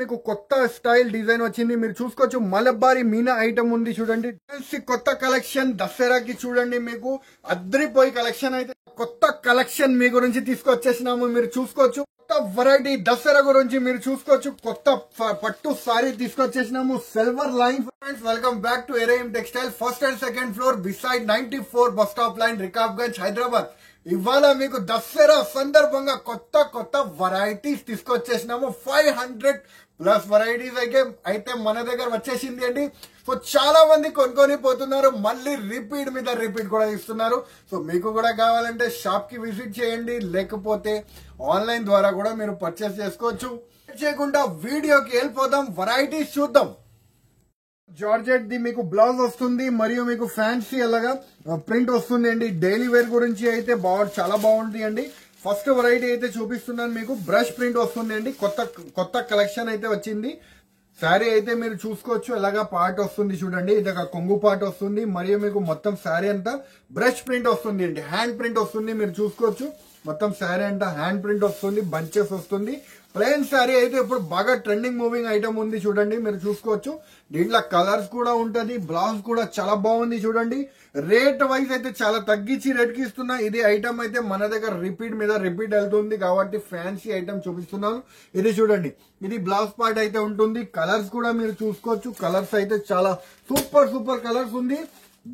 మీకు కొత్త style design వచ్చింది. మీరు చూసుకోవచ్చు మలబారీ మీనా ఐటమ్ ఉంది చూడండి. కొత్త కలెక్షన్ దసరాకి చూడండి. మీకు అద్రిపోయి కలెక్షన్ అయితే కొత్త కలెక్షన్ మీ గురించి తీసుకొచ్చేసినాము. మీరు చూసుకోవచ్చు కొత్త వెరైటీ దసరా గురించి మీరు చూసుకోవచ్చు. కొత్త పట్టు సారీ తీసుకొచ్చేసినాము. Silver line. Friends welcome back to ఎరేఎం textile, first and second floor beside 94 bus stop line, Rikabganj, Hyderabad. ఇవాళ మీకు దసరా సందర్భంగా కొత్త కొత్త వెరైటీస్ తీసుకొచ్చేసినాము. 500+ వెరైటీస్ అయితే మన దగ్గర వచ్చేసింది అండి. సో చాలా మంది కొనుక్కొని పోతున్నారు, మళ్ళీ రిపీట్ మీద రిపీట్ కూడా ఇస్తున్నారు. సో మీకు కూడా కావాలంటే షాప్ కి విజిట్ చేయండి, లేకపోతే ఆన్లైన్ ద్వారా కూడా మీరు పర్చేస్ చేసుకోవచ్చు. చేయకుండా వీడియోకి వెళ్ళిపోదాం, వెరైటీస్ చూద్దాం. జార్జెట్ ది మీకు బ్లౌజ్ వస్తుంది, మరియు మీకు ఫ్యాన్సీ అలాగా ప్రింట్ వస్తుంది అండి. డైలీ వేర్ గురించి అయితే చాలా బాగుంటుంది అండి. ఫస్ట్ వెరైటీ అయితే చూపిస్తున్నాను మీకు. బ్రష్ ప్రింట్ వస్తుంది అండి. కొత్త కలెక్షన్ అయితే వచ్చింది. శారీ అయితే మీరు చూసుకోవచ్చు, ఎలాగా పార్ట్ వస్తుంది చూడండి. ఇది ఒక కొంగు పార్ట్ వస్తుంది, మరియు మీకు మొత్తం శారీ అంతా బ్రష్ ప్రింట్ వస్తుంది అండి. హ్యాండ్ ప్రింట్ వస్తుంది, మీరు చూసుకోవచ్చు. మొత్తం శారీ అంతా హ్యాండ్ ప్రింట్ వస్తుంది, బంచెస్ వస్తుంది. ప్లెయిన్ శారీ అయితే ఇప్పుడు బాగా ట్రెండింగ్ మూవింగ్ ఐటమ్ ఉంది చూడండి. మీరు చూసుకోవచ్చు, దీంట్లో కలర్స్ కూడా ఉంటది. బ్లౌజ్ కూడా చాలా బాగుంది చూడండి. రేట్ వైజ్ అయితే చాలా తగ్గించి రేట్ కి ఇస్తున్నా. ఇది ఐటమ్ అయితే మన దగ్గర రిపీట్ మీద రిపీట్ వెళ్తుంది కాబట్టి ఫ్యాన్సీ ఐటమ్ చూపిస్తున్నాను. ఇది చూడండి, ఇది బ్లౌజ్ పార్ట్ అయితే ఉంటుంది. కలర్స్ కూడా మీరు చూసుకోవచ్చు. కలర్స్ అయితే చాలా సూపర్ కలర్స్ ఉంది.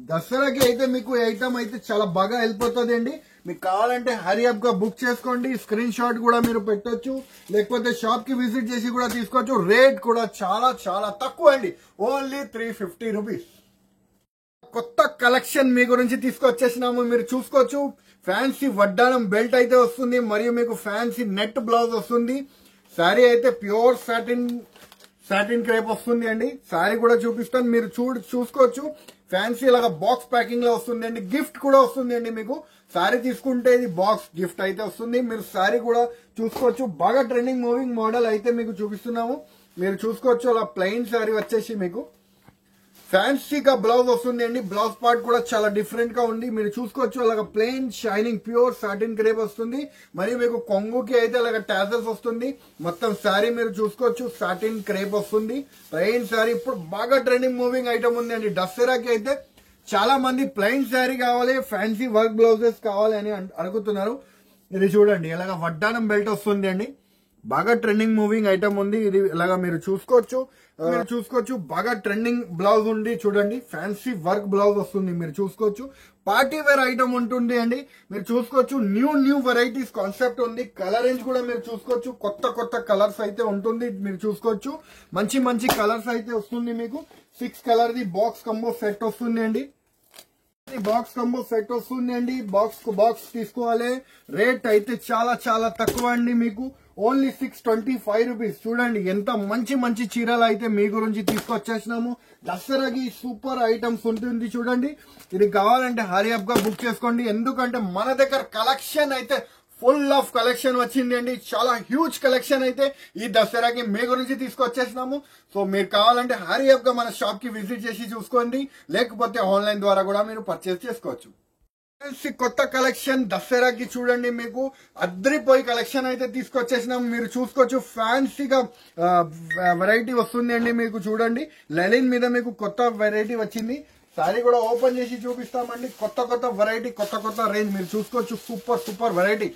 దసరాకి అయితే మీకు ఈ ఐటమ్ అయితే చాలా బాగా వెళ్ళిపోతుంది అండి. మీకు కావాలంటే హరియప్ గా బుక్ చేసుకోండి. స్క్రీన్ షాట్ కూడా మీరు పెట్టొచ్చు, లేకపోతే షాప్ కి విజిట్ చేసి కూడా తీసుకోవచ్చు. రేట్ కూడా చాలా తక్కువ అండి, ఓన్లీ 350 రూపీస్. కొత్త కలెక్షన్ మీ గురించి తీసుకొచ్చేసినాము. మీరు చూసుకోవచ్చు, ఫ్యాన్సీ వడ్డానం బెల్ట్ అయితే వస్తుంది, మరియు మీకు ఫ్యాన్సీ నెట్ బ్లౌజ్ వస్తుంది. శారీ అయితే ప్యూర్ సాటిన్ క్రేప్ వస్తుంది అండి. శారీ కూడా చూపిస్తాను, మీరు చూసుకోవచ్చు. ఫ్యాన్సీ లాగా బాక్స్ ప్యాకింగ్ లో వస్తుంది అండి. గిఫ్ట్ కూడా వస్తుంది అండి. మీకు శారీ తీసుకుంటే ఇది బాక్స్ గిఫ్ట్ అయితే వస్తుంది. మీరు శారీ కూడా చూసుకోవచ్చు. బాగా ట్రెండింగ్ మూవింగ్ మోడల్ అయితే మీకు చూపిస్తున్నాము. మీరు చూసుకోవచ్చు, అలా ప్లెయిన్ శారీ వచ్చేసి మీకు ఫ్యాన్సీగా బ్లౌజ్ వస్తుంది అండి. బ్లౌజ్ పార్ట్ కూడా చాలా డిఫరెంట్ గా ఉంది. మీరు చూసుకోవచ్చు, అలాగ plain shining pure satin crepe వస్తుంది. మరియు మీకు కొంగుకి అయితే అలాగ టాజల్స్ వస్తుంది. మొత్తం శారీ మీరు చూసుకోవచ్చు, సాటిన్ క్రేప్ వస్తుంది. ప్లెయిన్ శారీ ఇప్పుడు బాగా ట్రెండింగ్ మూవింగ్ ఐటమ్ ఉంది అండి. దసరాకి అయితే చాలా మంది ప్లెయిన్ శారీ కావాలి, ఫ్యాన్సీ వర్క్ బ్లౌజెస్ కావాలి అని అడుగుతున్నారు. ఇది చూడండి, ఇలాగ వడ్డానం బెల్ట్ వస్తుంది అండి. బాగా ట్రెండింగ్ మూవింగ్ ఐటమ్ ఉంది. ఇది ఇలాగా మీరు చూసుకోవచ్చు. బాగా ట్రెండింగ్ బ్లౌజ్ ఉంది చూడండి. ఫ్యాన్సీ వర్క్ బ్లౌజ్ వస్తుంది, మీరు చూసుకోవచ్చు. పార్టీ వేర్ ఐటమ్ ఉంటుంది అండి. మీరు చూసుకోవచ్చు, న్యూ వెరైటీస్ కాన్సెప్ట్ ఉంది. కలర్ రేంజ్ కూడా మీరు చూసుకోవచ్చు. కొత్త కలర్స్ అయితే ఉంటుంది. మీరు చూసుకోవచ్చు, మంచి కలర్స్ అయితే వస్తుంది. మీకు 6 colour the box combo set వస్తుంది అండి. బాక్స్ కంబో సెట్ వస్తుంది అండి. బాక్స్ తీసుకోవాలి. రేట్ అయితే చాలా తక్కువ అండి. మీకు ఓన్లీ 625 రూపీస్. చూడండి, ఎంత మంచి చీరలు అయితే మీ గురించి తీసుకొచ్చేసినాము. దసరాకి సూపర్ ఐటమ్స్ ఉంటుంది చూడండి. ఇది కావాలంటే హరియప్ గా బుక్ చేసుకోండి, ఎందుకంటే మన దగ్గర కలెక్షన్ అయితే ఫుల్ ఆఫ్ కలెక్షన్ వచ్చింది అండి. చాలా హ్యూజ్ కలెక్షన్ అయితే ఈ దసరాకి మీ గురించి తీసుకొచ్చేసినాము. సో మీరు కావాలంటే హరియప్ గా మన షాప్ కి విజిట్ చేసి చూసుకోండి, లేకపోతే ఆన్లైన్ ద్వారా కూడా మీరు పర్చేస్ చేసుకోవచ్చు. కొత్త కలెక్షన్ దసరాకి చూడండి, మీకు అద్రిపోయి కలెక్షన్ అయితే తీసుకొచ్చేసినాం. మీరు చూసుకోవచ్చు, ఫ్యాన్సీగా వెరైటీ వస్తుంది అండి. మీకు చూడండి, లెనిన్ మీద మీకు కొత్త వెరైటీ వచ్చింది. సారీ కూడా ఓపెన్ చేసి చూపిస్తామండి. కొత్త వెరైటీ, కొత్త రేంజ్ మీరు చూసుకోవచ్చు. సూపర్ వెరైటీ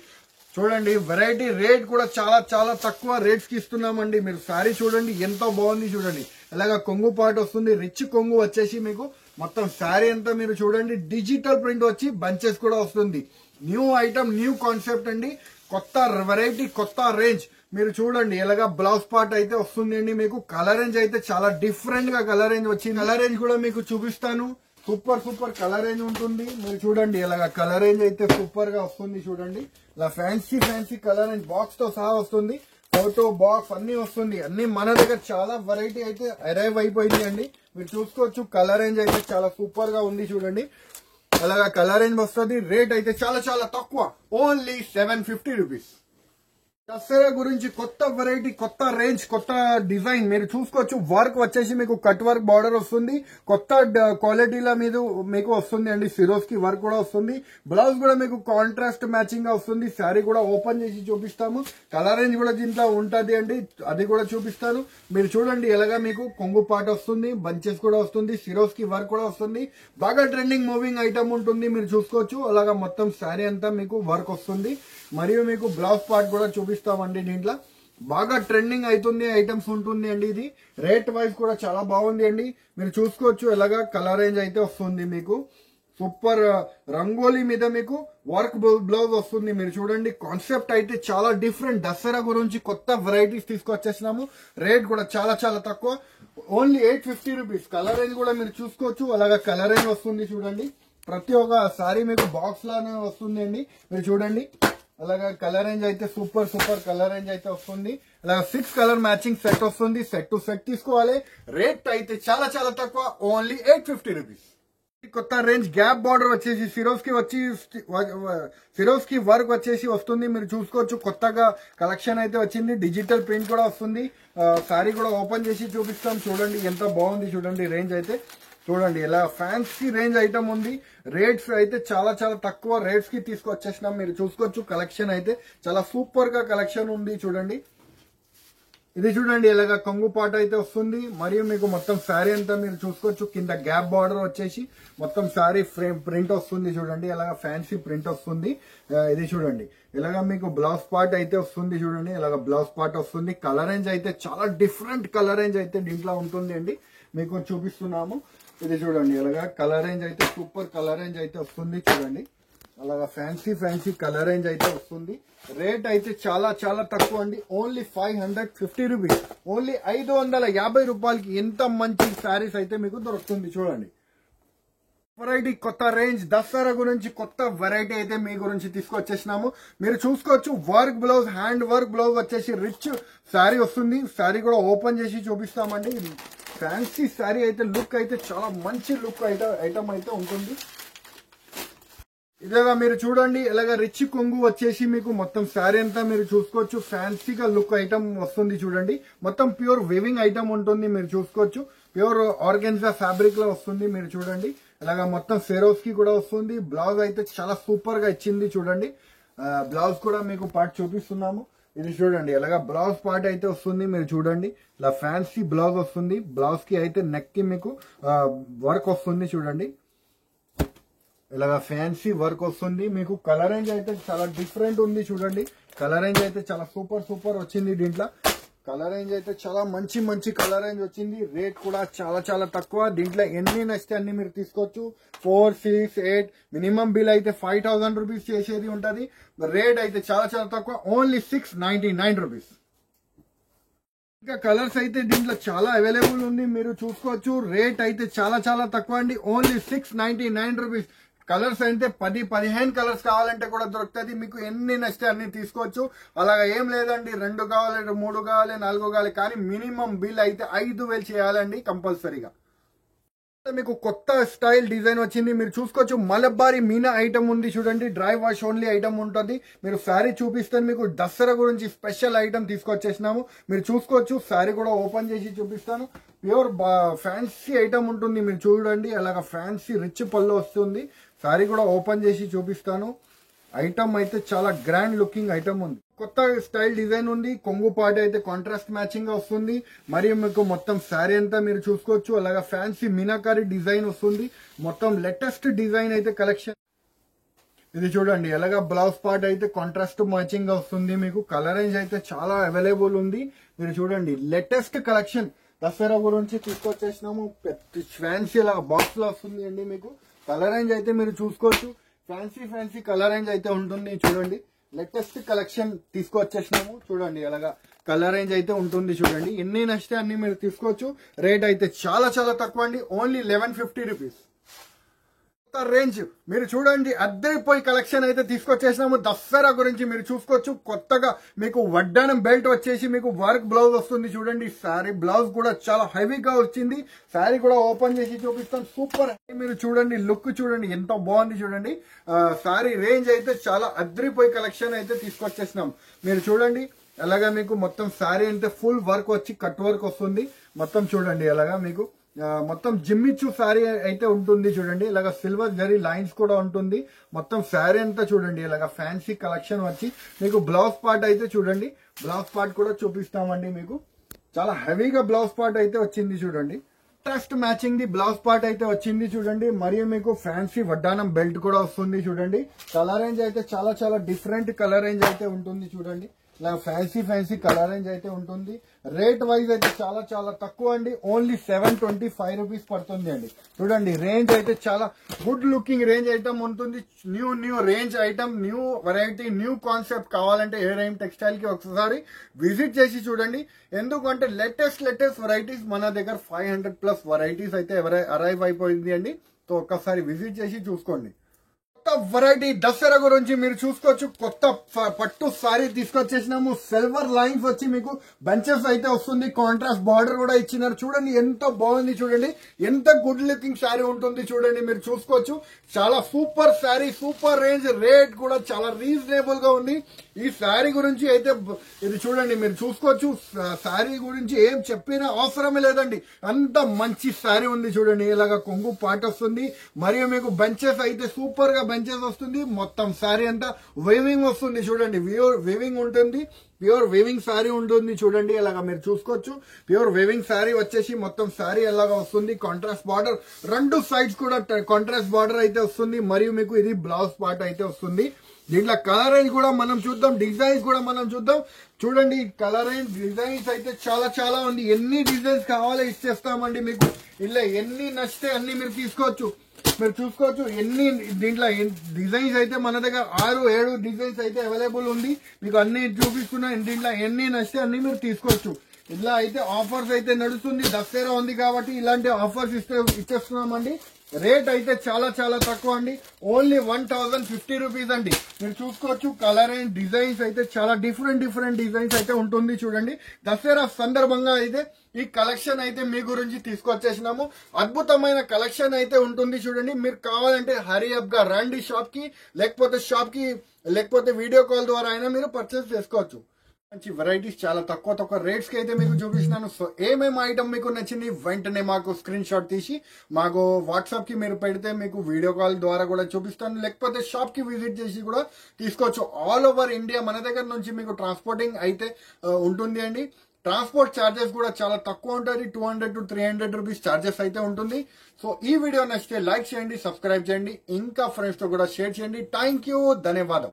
చూడండి. వెరైటీ రేట్ కూడా చాలా తక్కువ రేట్స్ కి ఇస్తున్నామండి. మీరు సారీ చూడండి, ఎంతో బాగుంది చూడండి. ఇలాగా కొంగు పార్ట్ వస్తుంది, రిచ్ కొంగు వచ్చేసి మీకు మొత్తం శారీ అంతా మీరు చూడండి. డిజిటల్ ప్రింట్ వచ్చి బంచెస్ కూడా వస్తుంది. న్యూ ఐటమ్, న్యూ కాన్సెప్ట్ అండి. కొత్త వెరైటీ, కొత్త రేంజ్ మీరు చూడండి. ఇలాగా బ్లౌజ్ పార్ట్ అయితే వస్తుంది అండి. మీకు కలర్ రేంజ్ అయితే చాలా డిఫరెంట్ గా కలర్ రేంజ్ వచ్చింది. కలర్ రేంజ్ కూడా మీకు చూపిస్తాను. సూపర్ కలర్ రేంజ్ ఉంటుంది. మీరు చూడండి, ఇలాగా కలర్ రేంజ్ అయితే సూపర్ గా వస్తుంది చూడండి. ఇలా ఫ్యాన్సీ కలర్ రేంజ్ బాక్స్ తో సహా వస్తుంది. ఫోటో బాక్స్ అన్ని వస్తుంది. అన్ని మన దగ్గర చాలా వెరైటీ అయితే అరైవ్ అయిపోయింది అండి. మీరు చూసుకోవచ్చు, కలర్ రేంజ్ అయితే చాలా సూపర్ గా ఉంది చూడండి. అలాగా కలర్ రేంజ్ వస్తుంది. రేట్ అయితే చాలా తక్కువ, ఓన్లీ 750 రూపీస్. దసరా గురించి కొత్త వెరైటీ, కొత్త రేంజ్, కొత్త డిజైన్ మీరు చూసుకోవచ్చు. వర్క్ వచ్చేసి మీకు కట్ వర్క్ బార్డర్ వస్తుంది, కొత్త క్వాలిటీల మీద మీకు వస్తుంది అండి. సిరోస్ కి వర్క్ కూడా వస్తుంది. బ్లౌజ్ కూడా మీకు కాంట్రాస్ట్ మ్యాచింగ్ గా వస్తుంది. శారీ కూడా ఓపెన్ చేసి చూపిస్తాము. కలర్ రేంజ్ కూడా దీంట్లో ఉంటది అండి, అది కూడా చూపిస్తాను. మీరు చూడండి ఎలాగా మీకు కొంగు పాట వస్తుంది, బంచెస్ కూడా వస్తుంది, సిరోస్ కి వర్క్ కూడా వస్తుంది. బాగా ట్రెండింగ్ మూవింగ్ ఐటమ్ ఉంటుంది, మీరు చూసుకోవచ్చు. అలాగా మొత్తం శారీ అంతా మీకు వర్క్ వస్తుంది. మరియు మీకు బ్లౌజ్ పార్ట్ కూడా చూపిస్తామండి. దీంట్లో బాగా ట్రెండింగ్ అవుతుంది ఐటమ్స్ ఉంటుంది అండి. ఇది రేట్ వైజ్ కూడా చాలా బాగుంది అండి, మీరు చూసుకోవచ్చు. ఎలాగా కలర్ రేంజ్ అయితే వస్తుంది మీకు. సూపర్ రంగోలీ మీద మీకు వర్క్ బ్లౌజ్ వస్తుంది. మీరు చూడండి కాన్సెప్ట్ అయితే చాలా డిఫరెంట్. దసరా గురించి కొత్త వెరైటీస్ తీసుకొచ్చేసినాము. రేట్ కూడా చాలా చాలా తక్కువ, ఓన్లీ 850 రూపీస్. కలర్ రేంజ్ కూడా మీరు చూసుకోవచ్చు. అలాగా కలర్ రేంజ్ వస్తుంది చూడండి. ప్రతి ఒక్క సారీ మీకు బాక్స్ లానే వస్తుంది అండి, మీరు చూడండి. అలాగా కలర్ రేంజ్ అయితే సూపర్ సూపర్ కలర్ రేంజ్ అయితే వస్తుంది. అలాగా 6 కలర్ మ్యాచింగ్ సెట్ వస్తుంది. సెట్ టు సెట్ తీసుకోవాలి. రేట్ అయితే చాలా చాలా తక్కువ, ఓన్లీ 850 రూపీస్. కొత్త రేంజ్ గ్యాప్ బార్డర్ వచ్చేసి సిరోస్ కి వర్క్ వచ్చేసి వస్తుంది, మీరు చూసుకోవచ్చు. కొత్తగా కలెక్షన్ అయితే వచ్చింది. డిజిటల్ ప్రింట్ కూడా వస్తుంది. సారీ కూడా ఓపెన్ చేసి చూపిస్తాం. చూడండి ఎంత బాగుంది చూడండి. రేంజ్ అయితే చూడండి ఎలా ఫ్యాన్సీ రేంజ్ ఐటమ్ ఉంది. రేట్స్ అయితే చాలా చాలా తక్కువ రేట్స్ కి తీసుకొచ్చేసినాం, మీరు చూసుకోవచ్చు. కలెక్షన్ అయితే చాలా సూపర్ గా కలెక్షన్ ఉంది చూడండి. ఇది చూడండి ఎలాగా కొంగు పాట అయితే వస్తుంది. మరియు మీకు మొత్తం శారీ అంతా మీరు చూసుకోవచ్చు. కింద గ్యాప్ బార్డర్ వచ్చేసి మొత్తం శారీ ప్రింట్ వస్తుంది చూడండి. ఎలాగా ఫ్యాన్సీ ప్రింట్ వస్తుంది. ఇది చూడండి ఇలాగా మీకు బ్లౌజ్ పార్ట్ అయితే వస్తుంది చూడండి. ఇలాగా బ్లౌజ్ పార్ట్ వస్తుంది. కలర్ రేంజ్ అయితే చాలా డిఫరెంట్ కలర్ రేంజ్ అయితే దీంట్లో ఉంటుంది అండి, మీకు చూపిస్తున్నాము. ఇది చూడండి ఎలాగా కలర్ రేంజ్ అయితే సూపర్ కలర్ రేంజ్ అయితే వస్తుంది చూడండి. అలాగా ఫ్యాన్సీ కలర్ రేంజ్ అయితే వస్తుంది. రేట్ అయితే చాలా చాలా తక్కువ అండి, ఓన్లీ 550 రూపీస్. ఓన్లీ 550 రూపాయలకి ఎంత మంచి శారీస్ అయితే మీకు దొరుకుతుంది చూడండి. వెరైటీ కొత్త రేంజ్ దసరా గురించి కొత్త వెరైటీ అయితే మీ గురించి తీసుకొచ్చేసినాము. మీరు చూసుకోవచ్చు. Work blouse, hand work blouse వచ్చేసి రిచ్ శారీ వస్తుంది. శారీ కూడా ఓపెన్ చేసి చూపిస్తామండి. ఫ్యాన్సీ శారీ అయితే లుక్ అయితే చాలా మంచి లుక్ ఐటమ్ అయితే ఉంటుంది. ఇలాగా మీరు చూడండి ఎలాగా రిచ్ కొంగు వచ్చేసి మీకు మొత్తం శారీ అంతా మీరు చూసుకోవచ్చు. ఫ్యాన్సీగా లుక్ ఐటమ్ వస్తుంది చూడండి. మొత్తం ప్యూర్ వివింగ్ ఐటమ్ ఉంటుంది, మీరు చూసుకోవచ్చు. ప్యూర్ ఆర్గెన్జా ఫ్యాబ్రిక్ లో వస్తుంది, మీరు చూడండి. ఇలాగా మొత్తం సెరోస్ కి కూడా వస్తుంది. బ్లౌజ్ అయితే చాలా సూపర్ గా ఇచ్చింది చూడండి. బ్లౌజ్ కూడా మీకు పార్ట్ చూపిస్తున్నాము. ఇది చూడండి ఎలాగా బ్లౌజ్ పార్ట్ అయితే వస్తుంది, మీరు చూడండి. ఇలా ఫ్యాన్సీ బ్లౌజ్ వస్తుంది. బ్లౌజ్ కి అయితే నెక్ కి మీకు వర్క్ వస్తుంది చూడండి. ఇలాగా ఫ్యాన్సీ వర్క్ వస్తుంది మీకు. కలర్ రేంజ్ అయితే చాలా డిఫరెంట్ ఉంది చూడండి. కలర్ రేంజ్ అయితే చాలా సూపర్ వచ్చింది దీంట్లో. కలర్ రేంజ్ అయితే చాలా మంచి కలర్ రేంజ్ వచ్చింది. రేట్ కూడా చాలా చాలా తక్కువ. దీంట్లో ఎన్ని నచ్చితే అన్ని మీరు తీసుకోవచ్చు. 4, 6, 8 మినిమం బిల్ అయితే 5000 రూపీస్ చేసేది ఉంటది. రేట్ అయితే చాలా చాలా తక్కువ, ఓన్లీ 699 రూపీస్. ఇంకా కలర్స్ అయితే దీంట్లో చాలా అవైలబుల్ ఉంది, మీరు చూసుకోవచ్చు. రేట్ అయితే చాలా చాలా తక్కువ అండి, ఓన్లీ 699 రూపీస్. కలర్స్ అంటే 10-15 కలర్స్ కావాలంటే కూడా దొరుకుతుంది. మీకు ఎన్ని నచ్చితే అన్ని తీసుకోవచ్చు. అలాగా ఏం లేదండి, 2 కావాలి, 3 కావాలి, 4 కావాలి, కానీ మినిమం బిల్ అయితే 5000 చేయాలండి కంపల్సరీగా. మీకు కొత్త స్టైల్ డిజైన్ వచ్చింది, మీరు చూసుకోవచ్చు. మలబారీ మీనా ఐటమ్ ఉంది చూడండి. డ్రై వాష్ ఓన్లీ ఐటమ్ ఉంటుంది. మీరు శారీ చూపిస్తాను మీకు. దసరా గురించి స్పెషల్ ఐటమ్ తీసుకొచ్చేసినాము, మీరు చూసుకోవచ్చు. శారీ కూడా ఓపెన్ చేసి చూపిస్తాను. ప్యూర్ ఫ్యాన్సీ ఐటమ్ ఉంటుంది, మీరు చూడండి. అలాగా ఫ్యాన్సీ రిచ్ పళ్ళు వస్తుంది. శారీ కూడా ఓపెన్ చేసి చూపిస్తాను. ఐటమ్ అయితే చాలా గ్రాండ్ లుకింగ్ ఐటమ్ ఉంది. కొత్త స్టైల్ డిజైన్ ఉంది. కొంగు పాట అయితే కాంట్రాస్ట్ మ్యాచింగ్ గా వస్తుంది. మరియు మీకు మొత్తం శారీ అంతా మీరు చూసుకోవచ్చు. అలాగా ఫ్యాన్సీ మీనాకారి డిజైన్ వస్తుంది. మొత్తం లేటెస్ట్ డిజైన్ అయితే కలెక్షన్. ఇది చూడండి ఎలాగా బ్లౌజ్ పార్ట్ అయితే కాంట్రాస్ట్ మ్యాచింగ్ గా వస్తుంది మీకు. కలర్ రేంజ్ అయితే చాలా అవైలబుల్ ఉంది, మీరు చూడండి. లేటెస్ట్ కలెక్షన్ దసరా గురించి తీసుకొచ్చేసినాము. ఫ్యాన్సీ లాగా బాక్స్ లో వస్తుంది అండి మీకు. కలర్ రేంజ్ అయితే మీరు చూసుకోవచ్చు. ఫ్యాన్సీ కలర్ రేంజ్ అయితే ఉంటుంది చూడండి. లేటెస్ట్ కలెక్షన్ తీసుకొచ్చేసినాము చూడండి. అలాగా కలర్ రేంజ్ అయితే ఉంటుంది చూడండి. ఎన్ని నచ్చితే అన్ని మీరు తీసుకోవచ్చు. రేట్ అయితే చాలా చాలా తక్కువ అండి, ఓన్లీ 1150 రూపీస్. రేంజ్ మీరు చూడండి. అద్దరిపోయి కలెక్షన్ అయితే తీసుకొచ్చేసినాము దసరా గురించి, మీరు చూసుకోవచ్చు. కొత్తగా మీకు వడ్డానం బెల్ట్ వచ్చేసి మీకు వర్క్ బ్లౌజ్ వస్తుంది చూడండి. శారీ బ్లౌజ్ కూడా చాలా హెవీగా వచ్చింది. శారీ కూడా ఓపెన్ చేసి చూపిస్తాను. సూపర్, మీరు చూడండి. లుక్ చూడండి ఎంత బాగుంది చూడండి. శారీ రేంజ్ అయితే చాలా అద్దరిపోయి కలెక్షన్ అయితే తీసుకొచ్చేసినాం, మీరు చూడండి. అలాగా మీకు మొత్తం శారీ అంటే ఫుల్ వర్క్ వచ్చి కట్ వర్క్ వస్తుంది. మొత్తం చూడండి అలాగా మీకు మొత్తం జిమ్మిచ్చు శారీ అయితే ఉంటుంది చూడండి. ఇలాగ సిల్వర్ జరీ లైన్స్ కూడా ఉంటుంది. మొత్తం శారీ అంతా చూడండి ఇలాగ ఫ్యాన్సీ కలెక్షన్ వచ్చి మీకు బ్లౌజ్ పార్ట్ అయితే చూడండి. బ్లౌజ్ పార్ట్ కూడా చూపిస్తామండి మీకు. చాలా హెవీగా బ్లౌజ్ పార్ట్ అయితే వచ్చింది చూడండి. Contrast matching the blouse part అయితే వచ్చింది చూడండి. మరియు మీకు ఫ్యాన్సీ వడ్డానం బెల్ట్ కూడా వస్తుంది చూడండి. కలర్ రేంజ్ అయితే చాలా చాలా డిఫరెంట్ కలర్ రేంజ్ అయితే ఉంటుంది చూడండి. ఇలా ఫ్యాన్సీ కలర్ రేంజ్ అయితే ఉంటుంది. రేట్ వైజ్ అయితే చాలా చాలా తక్కువ అండి. ఓన్లీ 725 రూపీస్ పడుతుంది అండి. చూడండి రేంజ్ అయితే చాలా గుడ్ లుకింగ్ రేంజ్ ఐటమ్ ఉంటుంది. New range item, new variety, new concept కావాలంటే ఏరైమ్ టెక్స్టైల్ కి ఒకసారి విజిట్ చేసి చూడండి. ఎందుకంటే లేటెస్ట్ వెరైటీస్ మన దగ్గర 500+ వెరైటీస్ అయితే అరైవ్ అయిపోయింది అండి. సో ఒక్కసారి విజిట్ చేసి చూసుకోండి. కొత్త వెరైటీ దసరా గురించి మీరు చూసుకోవచ్చు. కొత్త పట్టు సారీ తీసుకొచ్చేసినాము. సిల్వర్ లైన్స్ వచ్చి మీకు బంచెస్ అయితే వస్తుంది. కాంట్రాస్ట్ బార్డర్ కూడా ఇచ్చినారు. చూడండి ఎంత బాగుంది చూడండి. ఎంత గుడ్ లుకింగ్ శారీ ఉంటుంది చూడండి. మీరు చూసుకోవచ్చు. చాలా super sari, super range, rate కూడా చాలా రీజనబుల్ గా ఉంది. ఈ శారీ గురించి అయితే ఇది చూడండి మీరు చూసుకోవచ్చు. శారీ గురించి ఏం చెప్పినా అవసరమే లేదండి. అంత మంచి శారీ ఉంది చూడండి. ఇలాగా కొంగు పాట వస్తుంది. మరియు మీకు బంచెస్ అయితే సూపర్ గా బంచెస్ వస్తుంది. మొత్తం శారీ అంతా వేవింగ్ వస్తుంది చూడండి. వేవింగ్ ఉంటుంది. ప్యూర్ వేవింగ్ శారీ ఉంటుంది చూడండి. ఇలాగా మీరు చూసుకోవచ్చు. ప్యూర్ వేవింగ్ శారీ వచ్చేసి మొత్తం శారీ ఎలాగా వస్తుంది. కాంట్రాస్ట్ బార్డర్, రెండు సైడ్స్ కూడా కాంట్రాస్ట్ బార్డర్ అయితే వస్తుంది. మరియు మీకు ఇది బ్లౌజ్ పార్ట్ అయితే వస్తుంది. దీంట్లో కలర్ రేంజ్ కూడా మనం చూద్దాం, డిజైన్స్ కూడా మనం చూద్దాం. చూడండి కలర్ రేంజ్, డిజైన్స్ అయితే చాలా చాలా ఉంది. ఎన్ని డిజైన్స్ కావాలో ఇచ్చేస్తామండి మీకు. ఇలా ఎన్ని నచ్చితే అన్ని మీరు తీసుకోవచ్చు. మీరు చూసుకోవచ్చు ఎన్ని దీంట్లో డిజైన్స్ అయితే మన దగ్గర 6-7 డిజైన్స్ అయితే అవైలబుల్ ఉంది. మీకు అన్ని చూపిస్తున్నా. దీంట్లో ఎన్ని నచ్చితే అన్ని మీరు తీసుకోవచ్చు. ఇలా అయితే ఆఫర్స్ అయితే నడుస్తుంది. దసరా ఉంది కాబట్టి ఇలాంటి ఆఫర్స్ ఇచ్చేస్తున్నామండి. రేట్ అయితే చాలా చాలా తక్కువ అండి. ఓన్లీ 1050 రూపీస్ అండి. మీరు చూసుకోవచ్చు. కలర్ అండ్ డిజైన్స్ అయితే చాలా డిఫరెంట్ డిజైన్స్ అయితే ఉంటుంది చూడండి. దసరా సందర్భంగా అయితే ఈ కలెక్షన్ అయితే మీ గురించి తీసుకొచ్చేసినాము. అద్భుతమైన కలెక్షన్ అయితే ఉంటుంది చూడండి. మీరు కావాలంటే హరీ అప్ గా రండి షాప్ కి, లేకపోతే వీడియో కాల్ ద్వారా అయినా మీరు పర్చేస్ చేసుకోవచ్చు. మంచి వెరైటీస్ చాలా తక్కువ రేట్స్ కి అయితే మీకు చూపిస్తున్నాను. సో ఏమేమి ఐటమ్ మీకు నచ్చింది వెంటనే మాకు స్క్రీన్ షాట్ తీసి మాకు వాట్సాప్ కి మీరు పెడితే మీకు వీడియో కాల్ ద్వారా కూడా చూపిస్తాను. లేకపోతే షాప్ కి విజిట్ చేసి కూడా తీసుకోవచ్చు. ఆల్ ఓవర్ ఇండియా మన దగ్గర నుంచి మీకు ట్రాన్స్పోర్టింగ్ అయితే ఉంటుంది అండి. ట్రాన్స్పోర్ట్ ఛార్జెస్ కూడా చాలా తక్కువ ఉంటుంది. 200 to 300 రూపీస్ ఛార్జెస్ అయితే ఉంటుంది. సో ఈ వీడియో నచ్చితే లైక్ చేయండి, సబ్స్క్రైబ్ చేయండి, ఇంకా ఫ్రెండ్స్ తో కూడా షేర్ చేయండి. థ్యాంక్ యూ, ధన్యవాదం.